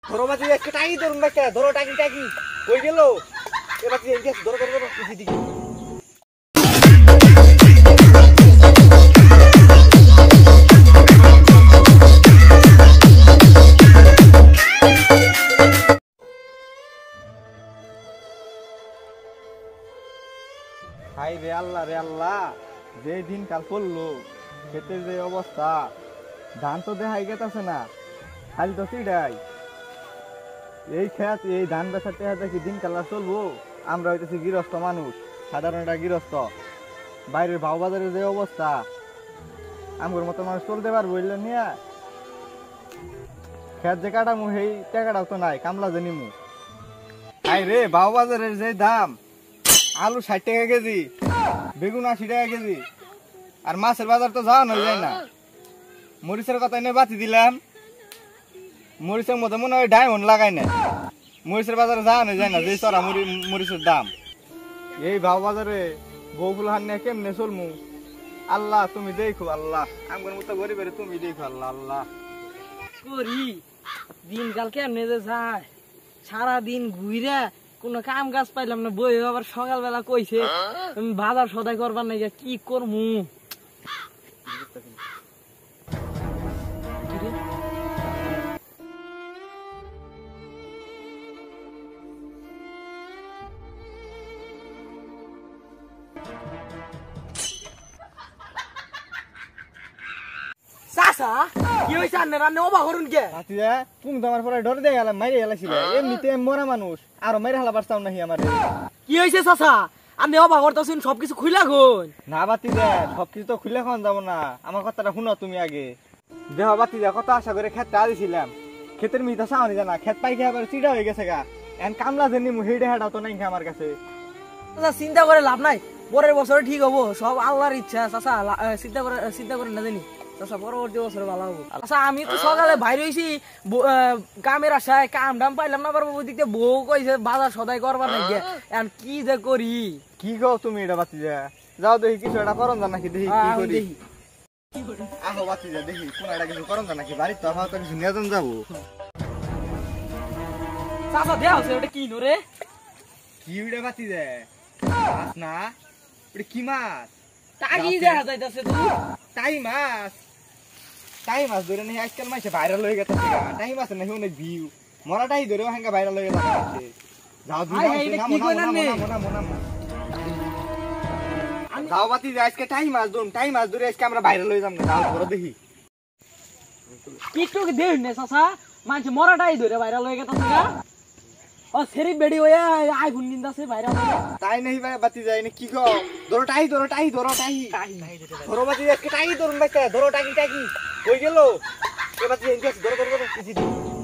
ধরো বাতি আজকে টাকি ধরুন বাচ্চা ধরো টাকি টাকি কই গেল এবার তুই এদিকে ধরো ধরো ধরো এদিকে হাই রে আল্লাহ যে দিন কাল পড়লো ক্ষেতের যে অবস্থা ধান তো দেখাই গেতেছে না খালি তো চিড়াই এই ক্ষেত এই ধান বেচার টেহা দেখি দিন কাল চলবো আমরা হইতেছি গৃহস্থ মানুষ সাধারণ একটা গৃহস্থ বাইরের ভাও বাজারের যে অবস্থা আমার মতো মানুষ চলতে পারবো বললে নিয়ে ক্ষেত যে কাটামু সেই টাকাটাও তো নাই কামলা যে নিমু হাই রে ভাও বাজারের যে দাম আলু 60 টাকা কেজি বেগুন 80 টাকা কেজি আর মাছের বাজার তো যাওয়া নয় যায় না মরিচের কথা নিয়ে বাতি দিলাম মরিচের মধ্যে মনে হয় ডায়মন্ড লাগাই না মরিচের বাজারে যাওয়া নয় যায় না যে চড়া মরিচের দাম এই ভাও বাজারে বউগুলো হান নিয়ে কেমনে চলমু আল্লাহ তুমি দেখো আল্লাহ আমার মতো গরিবের তুমি দেখো আল্লাহ আল্লাহ করি দিনকাল কেমনে যে যায় সারাদিন ঘুরে কোনো কাম কাজ পাইলাম না বই আবার সকালবেলা কইছে বাজার সদাই করবার নাই কি করমু চাচা কি হইছে আন্নে রান্নে অবাক করুন কে আতিয়া তুমি তো আমার পরে ডর দিয়ে গেলাম মাইরে গেলাছিল এমনিতে মরা মানুষ আর মাইরে হালা পারতাম নাহি আমার কি হইছে চাচা আন্নে অবাক করতেছেন সবকিছু খুইলা গুন না বাতি দে সবকিছু তো খুলে খাওয়ান যাব না আমার কথাটা শুনো তুমি আগে দেহ বাতি দে কত আশা করে ক্ষেতটা দিছিলাম ক্ষেতের মিটা চাওনি জানা ক্ষেত পাই খেয়ে আবার চিড়া হয়ে গেছে গা এখন কামলা জেনি হেডে হেডা তো নাই আমার কাছে চাচা চিন্তা করে লাভ নাই পরের বছরে ঠিক হবো সব আল্লাহর ইচ্ছা চাচা চিন্তা করে না জানি চাচা পরবর্তী বছরে ভালো হবো আচ্ছা আমি তো সকালে বাইরে হইছি কামের আশায় কাম ডাম পাইলাম না পারবো দিকে বউ কইছে বাজার সদাই করবার নাই এখন কি যে করি কি গো তুমি এটা বাতি দে যাও দেখি কিছু এটা করন জানা কি দেখি কি করি আহো বাতি দে দেখি কোন এটা কিছু করন জানা কি বাড়ি তো আহো তো কিছু নিয়ে যাবো চাচা দেয়া হচ্ছে ওটা কি রে কি উড়ে বাতি দে মাছ না ওটা কি মাছ টাকি দেখা যাইতাছে তুই টাই মাছ ধরে নেই আজকাল মাসে ভাইরাল হয়ে গেছে টাই মাছ নাকি অনেক ভিউ মরাটাই ধরে হাঙ্গা ভাইরাল হয়ে গেছে যাও যাও বাতি দে আজকে টাই মাছ ধরে আজকে আমরা ভাইরাল হয়ে যাবো যাও ধরো দেখি টিকটক দেখ না চাচা মানুষ মরাটাই ধরে ভাইরাল হয়ে গেছে না ও সেরি বেডি হয়ে আইফোন নিন্দাছে ভাইরাল তাই নাই বাতি যায় না কি গো ধরো টাই ধরো ধরো বাতি আজকে টাই ধরুন বাচ্চা ধরো টাকি কই গেল এবার ধরো